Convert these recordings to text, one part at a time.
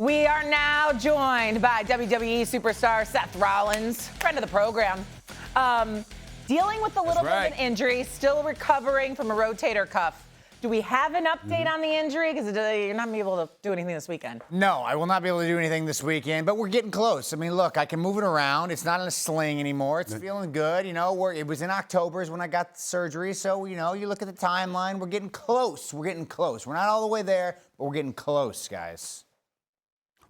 We are now joined by WWE superstar Seth Rollins, friend of the program. Dealing with a little bit of an injury, still recovering from a rotator cuff. Do we have an update on the injury? Because you're not going to be able to do anything this weekend. No, I will not be able to do anything this weekend, but we're getting close. I mean, look, I can move it around. It's not in a sling anymore. It's feeling good. You know, it was in October is when I got the surgery. So, you know, you look at the timeline. We're getting close. We're getting close. We're not all the way there, but we're getting close, guys.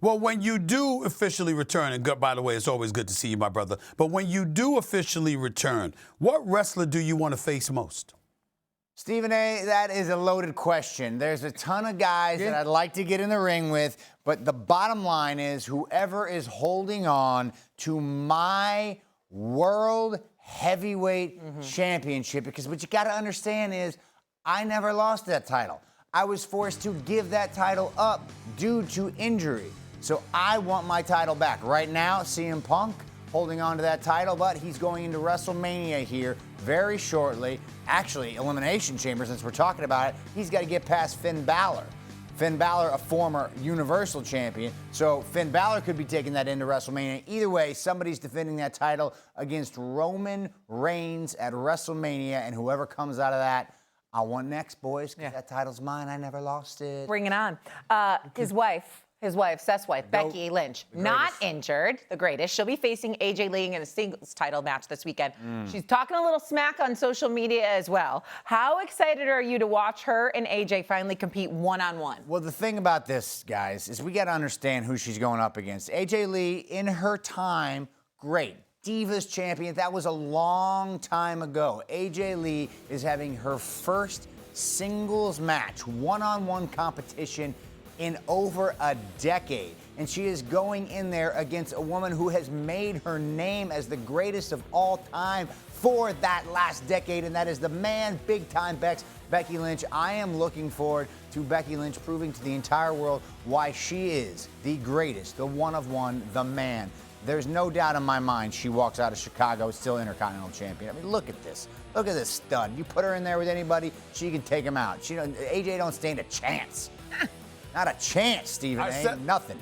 Well, when you do officially return, and by the way, it's always good to see you, my brother, but when you do officially return, what wrestler do you want to face most? Stephen A., that is a loaded question. There's a ton of guys that I'd like to get in the ring with, but the bottom line is whoever is holding on to my world heavyweight championship, because what you got to understand is I never lost that title. I was forced to give that title up due to injury. So I want my title back. Right now, CM Punk holding on to that title, but he's going into WrestleMania here very shortly. Actually, Elimination Chamber, since we're talking about it, he's got to get past Finn Balor. Finn Balor, a former Universal Champion. So Finn Balor could be taking that into WrestleMania. Either way, somebody's defending that title against Roman Reigns at WrestleMania, and whoever comes out of that, I want next, boys, because that title's mine. I never lost it. Bring it on. His wife, Seth's wife, Becky Lynch, not injured, the greatest. She'll be facing AJ Lee in a singles title match this weekend. She's talking a little smack on social media as well. How excited are you to watch her and AJ finally compete one-on-one? Well, the thing about this, guys, is we got to understand who she's going up against. AJ Lee, in her time, great. Divas champion, that was a long time ago. AJ Lee is having her first singles match, one-on-one competition in over a decade. And she is going in there against a woman who has made her name as the greatest of all time for that last decade, and that is the man, big-time Becky Lynch. I am looking forward to Becky Lynch proving to the entire world why she is the greatest, the one of one, the man. There's no doubt in my mind she walks out of Chicago still Intercontinental Champion. I mean, look at this. Look at this stud. You put her in there with anybody, she can take him out. AJ don't stand a chance. Not a chance, Stephen A. Nothing.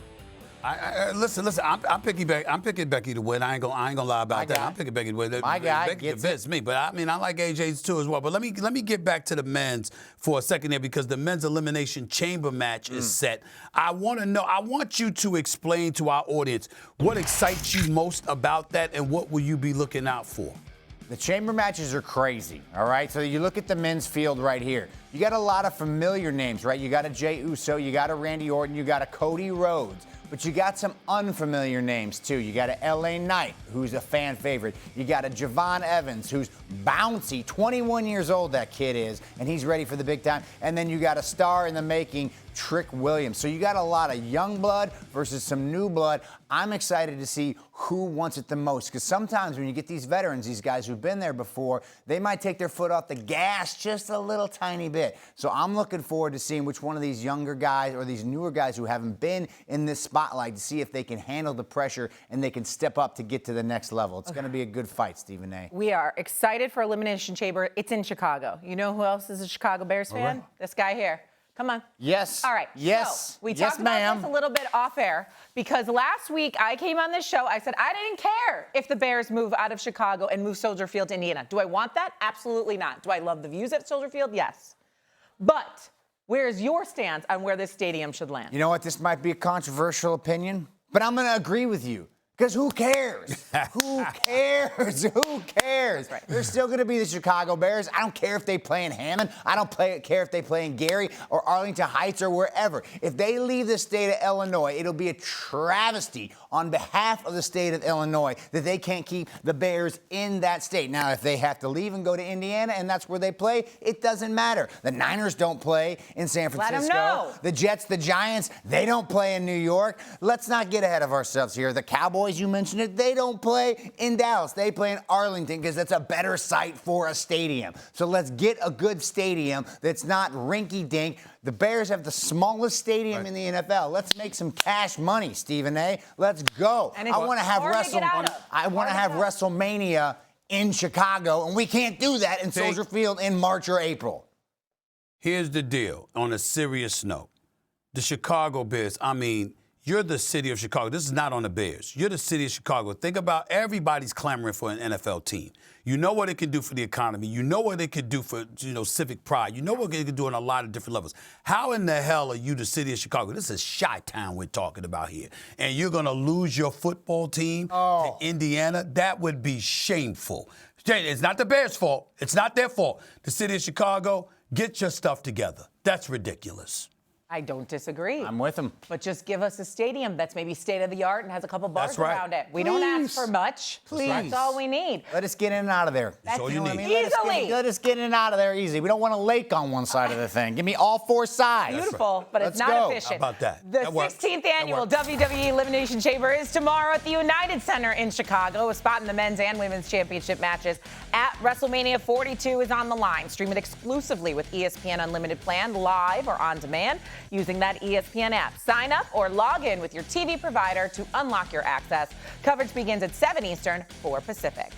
Listen. I'm picking Becky to win. I ain't gonna lie about that. I'm picking Becky to win. My guy Becky gets convinced me, but I mean, I like AJ's too as well. But let me get back to the men's for a second there, because the men's Elimination Chamber match is set. I want you to explain to our audience what excites you most about that, and what will you be looking out for? The chamber matches are crazy, all right? So you look at the men's field right here. You got a lot of familiar names, right? You got a Jey Uso, you got a Randy Orton, you got a Cody Rhodes. But you got some unfamiliar names, too. You got a LA Knight, who's a fan favorite. You got a Javon Evans, who's bouncy. 21 years old, that kid is, and he's ready for the big time. And then you got a star in the making, Trick Williams. So you got a lot of young blood versus some new blood. I'm excited to see who wants it the most, because sometimes when you get these veterans, these guys who've been there before, they might take their foot off the gas just a little tiny bit. So I'm looking forward to seeing which one of these younger guys or these newer guys who haven't been in this spotlight, to see if they can handle the pressure and they can step up to get to the next level. It's going to be a good fight, Stephen A. We are excited for Elimination Chamber. It's in Chicago. You know who else is a Chicago Bears fan? Right. This guy here. Come on. Yes. All right. Yes. So we talked about this a little bit off air, because last week I came on this show. I said I didn't care if the Bears move out of Chicago and move Soldier Field to Indiana. Do I want that? Absolutely not. Do I love the views at Soldier Field? Yes. But where's your stance on where this stadium should land? You know what? This might be a controversial opinion, but I'm going to agree with you. Because who cares? Who cares? Who cares? Right. They're still going to be the Chicago Bears. I don't care if they play in Hammond. I don't care if they play in Gary or Arlington Heights or wherever. If they leave the state of Illinois, it'll be a travesty on behalf of the state of Illinois that they can't keep the Bears in that state. Now, if they have to leave and go to Indiana and that's where they play, it doesn't matter. The Niners don't play in San Francisco. Let them know. The Jets, the Giants, they don't play in New York. Let's not get ahead of ourselves here. The Cowboys, you mentioned it, they don't play in Dallas. They play in Arlington because that's a better site for a stadium. So let's get a good stadium that's not rinky-dink. The Bears have the smallest stadium in the NFL. Let's make some cash money, Stephen A. Let's go. And I want to have WrestleMania in Chicago, and we can't do that in Soldier Field in March or April. Here's the deal, on a serious note. The Chicago Bears, I mean, You're the city of Chicago. This is not on the Bears. You're the city of Chicago. Think about everybody's clamoring for an NFL team. You know what it can do for the economy. You know what it could do for, civic pride. You know what it can do on a lot of different levels. How in the hell are you the city of Chicago? This is Chi-Town we're talking about here. And you're going to lose your football team to Indiana? That would be shameful. It's not the Bears' fault. It's not their fault. The city of Chicago, get your stuff together. That's ridiculous. I don't disagree. I'm with him. But just give us a stadium that's maybe state of the art and has a couple bars That's right. around it. We don't ask for much. Please. That's all we need. Let us get in and out of there. That's all you need. Let us get in and out of there easy. We don't want a lake on one side of the thing. Give me all four sides. Beautiful, but it's Let's not go. efficient. How about that? The That works. 16th That annual works. WWE Elimination Chamber is tomorrow at the United Center in Chicago. A spot in the men's and women's championship matches at WrestleMania 42 is on the line. Stream it exclusively with ESPN Unlimited plan, live or on demand, using that ESPN app. Sign up or log in with your TV provider to unlock your access. Coverage begins at 7 Eastern, 4 Pacific.